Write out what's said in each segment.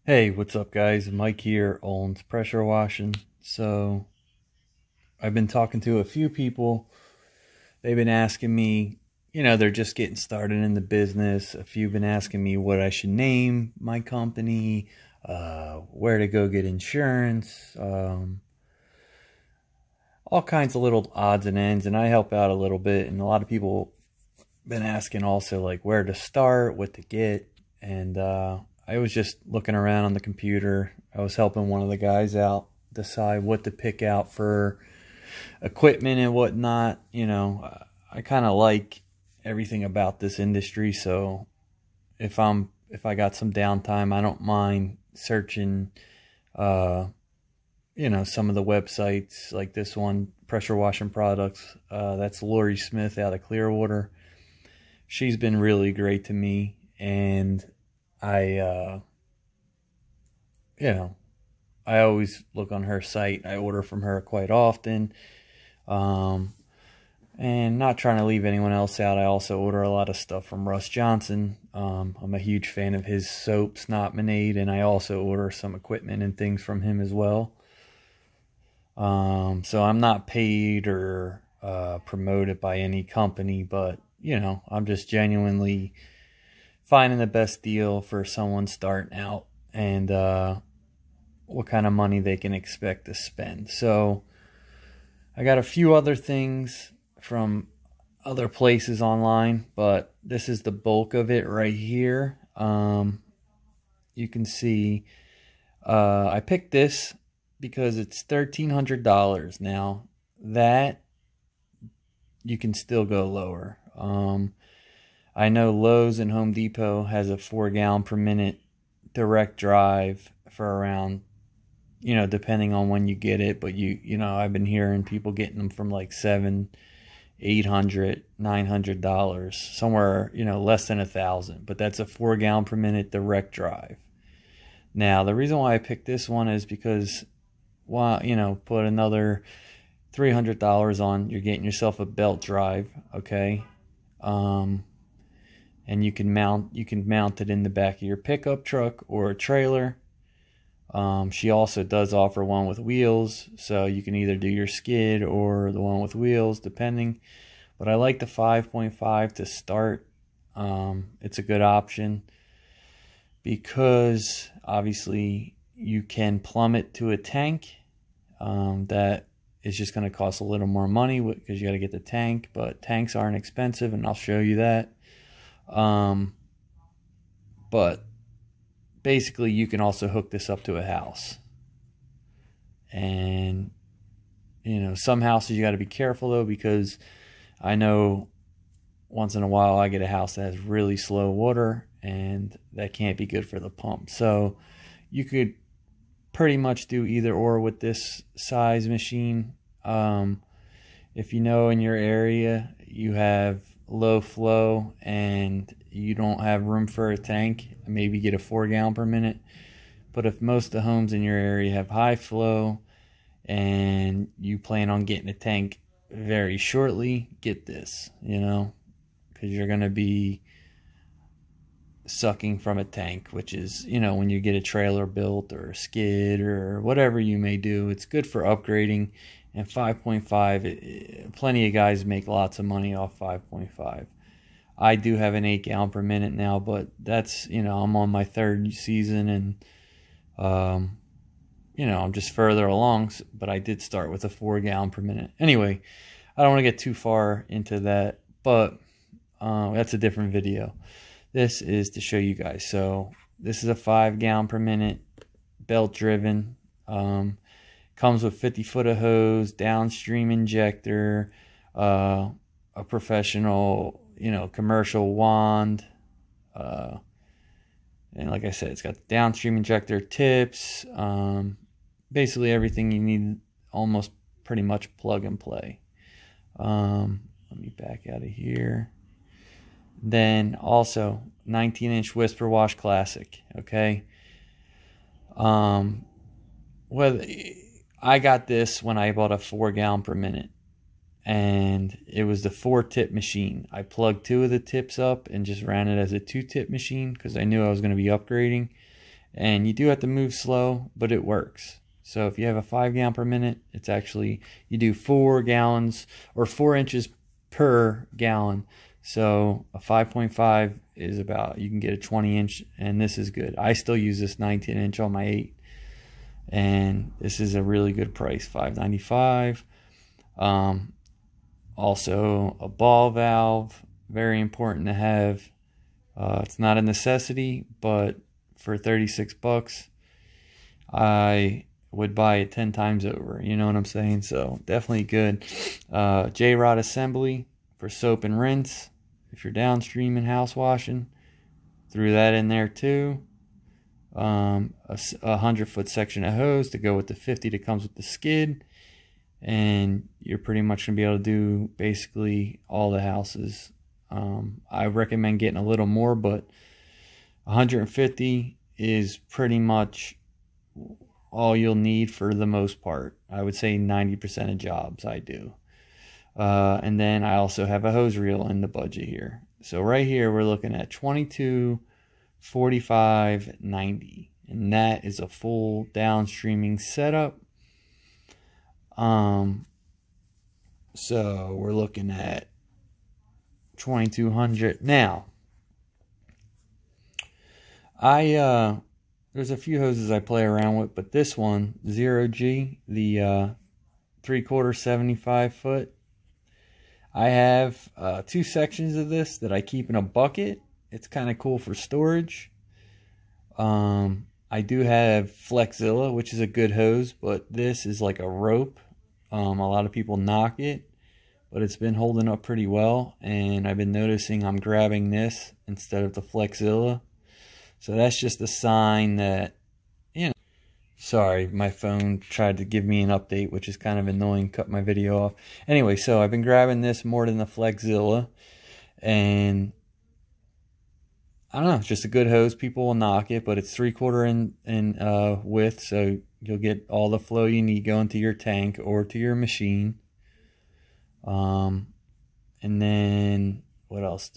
Hey, what's up guys? Mike here, owns Pressure Washing. So I've been talking to a few people. They've been asking me, they're just getting started in the business. A few been asking me what I should name my company, where to go get insurance, all kinds of little odds and ends, and I help out a little bit. And a lot of people been asking also like where to start, what to get, and I was just looking around on the computer. I was helping one of the guys out decide what to pick out for equipment and whatnot. I kind of like everything about this industry, so if I got some downtime, I don't mind searching some of the websites like this one, Pressure Washing Products. That's Lori Smith out of Clearwater. She's been really great to me, and I always look on her site. I order from her quite often. And not trying to leave anyone else out, I also order a lot of stuff from Russ Johnson. I'm a huge fan of his soap, Snotminade, and I also order some equipment and things from him as well. So I'm not paid or promoted by any company, but I'm just genuinely finding the best deal for someone starting out and what kind of money they can expect to spend. So I got a few other things from other places online, but this is the bulk of it right here. You can see I picked this because it's $1,300. Now that you can still go lower. I know Lowe's and Home Depot has a 4 gallon per minute direct drive for around, depending on when you get it, but I've been hearing people getting them from like $700, $800, $900, somewhere, less than $1,000, but that's a 4 gallon per minute direct drive. Now, the reason why I picked this one is because, put another $300 on, you're getting yourself a belt drive, okay? And you can mount it in the back of your pickup truck or a trailer. She also does offer one with wheels, so you can either do your skid or the one with wheels, depending. But I like the 5.5 to start. It's a good option because obviously you can plumb it to a tank. That is just going to cost a little more money because you got to get the tank, but tanks aren't expensive, and I'll show you that. But basically you can also hook this up to a house, and some houses you got to be careful though, because I know once in a while I get a house that has really slow water, and that can't be good for the pump. So you could pretty much do either or with this size machine. If in your area you have low flow and you don't have room for a tank, maybe get a 4 gallon per minute. But if most of the homes in your area have high flow and you plan on getting a tank very shortly, get this, because you're going to be sucking from a tank, which is, when you get a trailer built or a skid or whatever you may do, it's good for upgrading. And 5.5, plenty of guys make lots of money off 5.5. I do have an 8 gallon per minute now, but that's, I'm on my 3rd season, and, I'm just further along, but I did start with a 4 gallon per minute. Anyway, I don't want to get too far into that, but that's a different video. This is to show you guys. So this is a 5 gallon per minute, belt driven. Comes with 50 foot of hose, downstream injector, a professional, commercial wand. And like I said, it's got the downstream injector tips. Basically everything you need, almost pretty much plug and play. Let me back out of here. Then also 19-inch Whisper Wash Classic, okay? Whether I got this when I bought a 4 gallon per minute, and it was the 4-tip machine. I plugged 2 of the tips up and just ran it as a 2-tip machine because I knew I was going to be upgrading. And you do have to move slow, but it works. So if you have a 5 gallon per minute, it's actually, you do 4 gallons or 4 inches per gallon. So a 5.5 is about, you can get a 20 inch, and this is good. I still use this 19 inch on my 8, and this is a really good price, $5.95. Also a ball valve, very important to have. It's not a necessity, but for 36 bucks, I would buy it 10 times over. You know what I'm saying? So definitely good. Jrod assembly for soap and rinse. If you're downstream in house washing, threw that in there too. A 100-foot section of hose to go with the 50 that comes with the skid. And you're pretty much going to be able to do basically all the houses. I recommend getting a little more, but 150 is pretty much all you'll need for the most part. I would say 90% of jobs I do. And then I also have a hose reel in the budget here. So right here we're looking at $22, $45, $90, and that is a full downstreaming setup. So we're looking at $2,200. Now, there's a few hoses I play around with, but this one, 0G, the 3/4 75 foot, I have 2 sections of this that I keep in a bucket. It's kind of cool for storage. I do have Flexzilla, which is a good hose, but this is like a rope. A lot of people knock it, but it's been holding up pretty well, and I've been noticing I'm grabbing this instead of the Flexzilla. So that's just a sign that, you know, sorry, my phone tried to give me an update, which is kind of annoying, cut my video off. Anyway, so I've been grabbing this more than the Flexzilla, and I don't know, it's just a good hose. People will knock it, but it's 3/4 in width, so you'll get all the flow you need going to your tank or to your machine. And then what else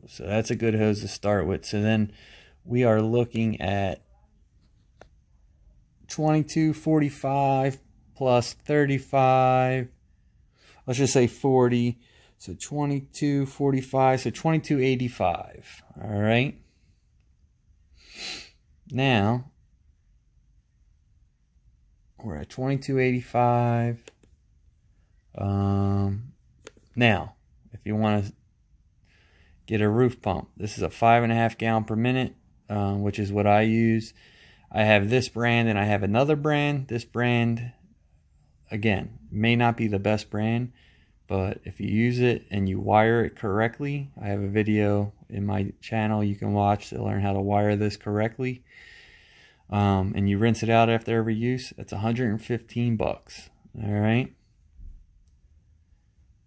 so that's a good hose to start with. So then we are looking at $22.45 plus 35. Let's just say 40. So $22.45. So $22.85. All right. Now we're at $22.85. Now, if you want to get a roof pump, this is a 5.5 gallon per minute, which is what I use. I have this brand and I have another brand. This brand, again, may not be the best brand, but if you use it and you wire it correctly, I have a video in my channel you can watch to learn how to wire this correctly. And you rinse it out after every use. That's 115 bucks. All right.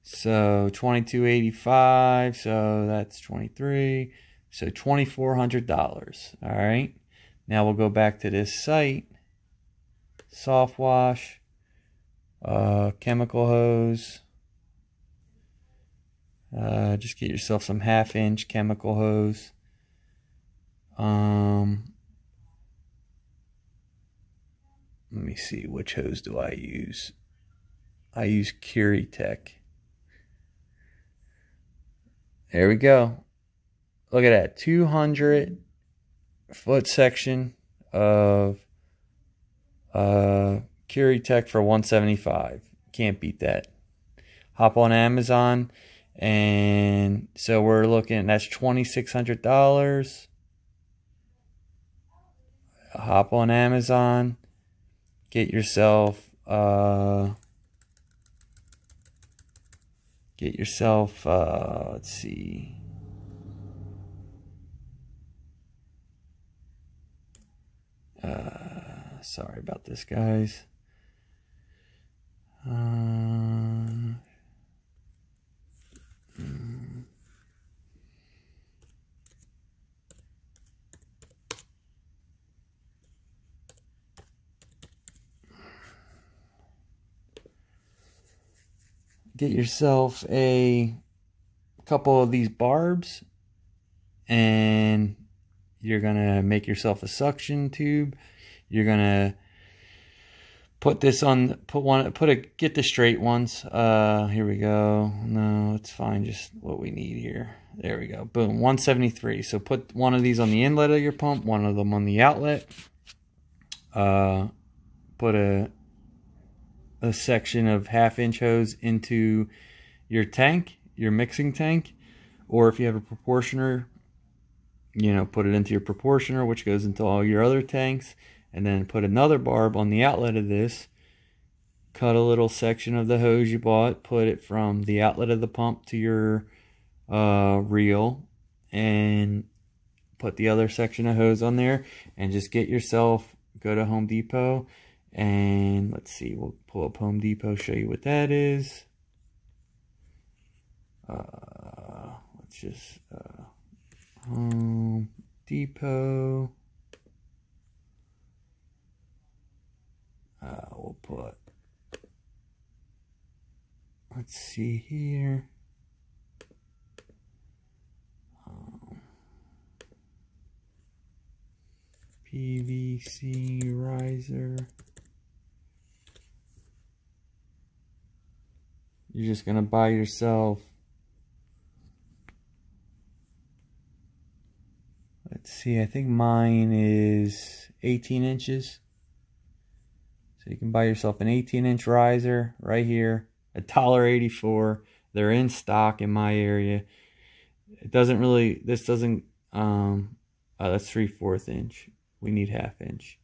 So $22.85. So that's 23. So $2,400. All right. Now we'll go back to this site. Soft wash. Chemical hose. Just get yourself some 1/2 inch chemical hose. Let me see, which hose do I use? I use Tech. There we go. Look at that, 200-foot section of Tech for $175. Can't beat that. Hop on Amazon, and so we're looking, that's $2,600. Hop on Amazon, get yourself let's see, sorry about this, guys. Get yourself a couple of these barbs, and You're gonna make yourself a suction tube. You're gonna put this on, get the straight ones. Here we go. No, it's fine, just what we need here. There we go, boom, 173. So put one of these on the inlet of your pump, one of them on the outlet. Put a section of 1/2 inch hose into your tank, your mixing tank, or if you have a proportioner, you know, put it into your proportioner, which goes into all your other tanks, and then put another barb on the outlet of this. Cut a little section of the hose you bought, put it from the outlet of the pump to your reel, and put the other section of hose on there, and just get yourself, go to Home Depot, and let's see, we'll pull up Home Depot, show you what that is. Let's just Home Depot. We'll put, let's see here. PVC riser. You're just gonna buy yourself, let's see, I think mine is 18 inches. So you can buy yourself an 18-inch riser right here, $1.84. They're in stock in my area. It doesn't really, this doesn't, that's 3/4 inch. We need 1/2 inch.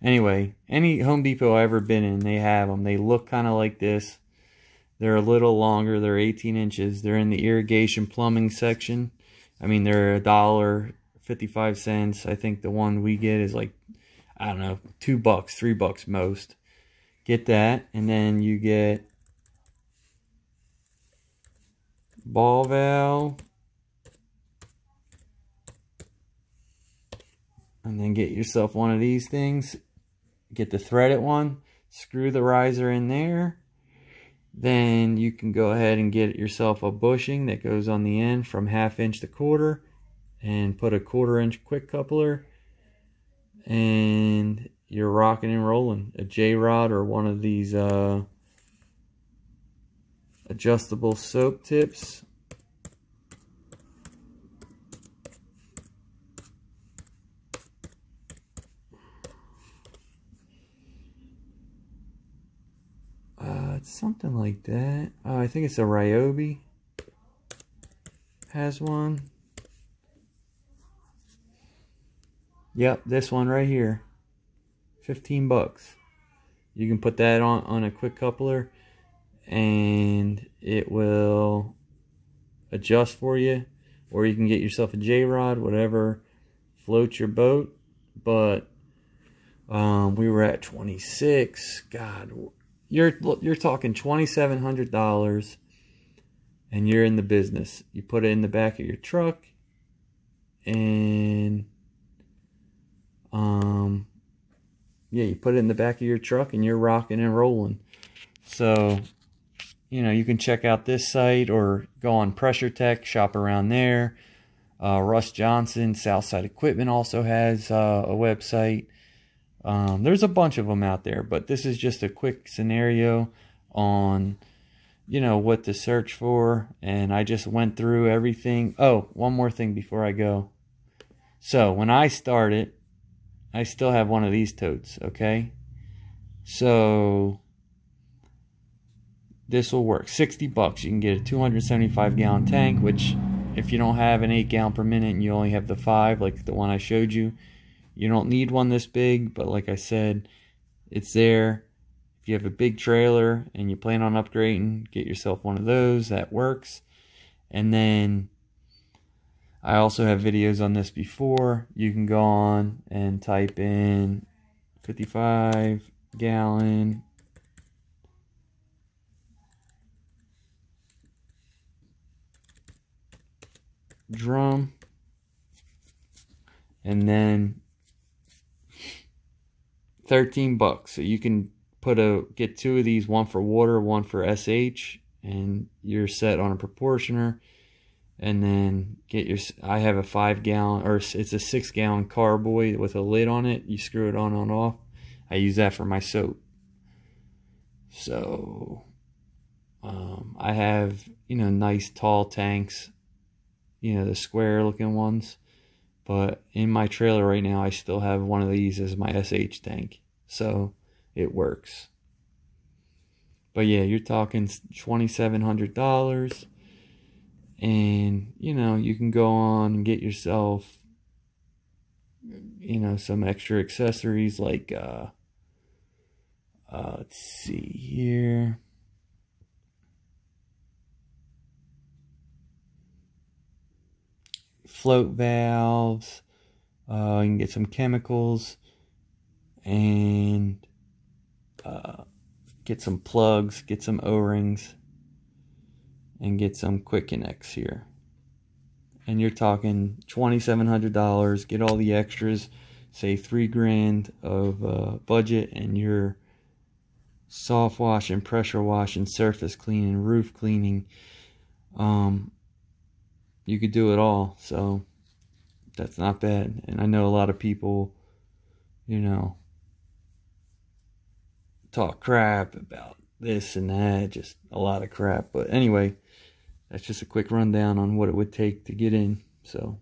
Anyway, any Home Depot I've ever been in, they have them. They look kind of like this. They're a little longer. They're 18 inches. They're in the irrigation plumbing section. I mean, they're $1.55. I think the one we get is like, I don't know, $2, $3 most. Get that, and then you get ball valve, and then get yourself one of these things. Get the threaded one, screw the riser in there. Then you can go ahead and get yourself a bushing that goes on the end from 1/2 inch to 1/4, and put a 1/4 inch quick coupler, and you're rocking and rolling. A Jrod or one of these adjustable soap tips. It's something like that. I think it's a Ryobi. Has one. Yep, this one right here. 15 bucks. You can put that on a quick coupler, and it will adjust for you. Or you can get yourself a Jrod, whatever floats your boat. But we were at 26. God, you're talking $2,700, and you're in the business. You put it in the back of your truck, and yeah, you put it in the back of your truck, and you're rocking and rolling. So, you know, you can check out this site or go on Pressure Tech, shop around there. Russ Johnson, Southside Equipment, also has a website. There's a bunch of them out there, but this is just a quick scenario on, you know, what to search for. And I just went through everything. Oh, one more thing before I go. So when I started, I still have one of these totes, okay? So this will work. 60 bucks. You can get a 275 gallon tank, which if you don't have an 8 gallon per minute and you only have the 5, like the one I showed you, you don't need one this big, but like I said, it's there. If you have a big trailer and you plan on upgrading, get yourself one of those. That works. And then I also have videos on this before. You can go on and type in 55 gallon drum, and then $13. So you can get 2 of these, one for water, one for SH, and you're set on a proportioner. And then I have a 5-gallon, or it's a 6-gallon carboy with a lid on it. You screw it on and off. I use that for my soap. So I have, nice tall tanks, the square looking ones. But in my trailer right now, I still have one of these as my SH tank. So it works. But yeah, you're talking $2,700. And, you can go on and get yourself, some extra accessories like, let's see here. Float valves. You can get some chemicals and get some plugs, get some O-rings, and get some quick connects here. And you're talking $2,700. Get all the extras, say $3,000 of budget, and your soft washing, pressure washing, surface cleaning, roof cleaning. You could do it all. So that's not bad. And I know a lot of people, talk crap about this and that, just a lot of crap. But anyway, that's just a quick rundown on what it would take to get in. So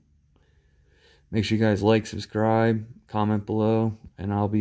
make sure you guys like, subscribe, comment below, and I'll be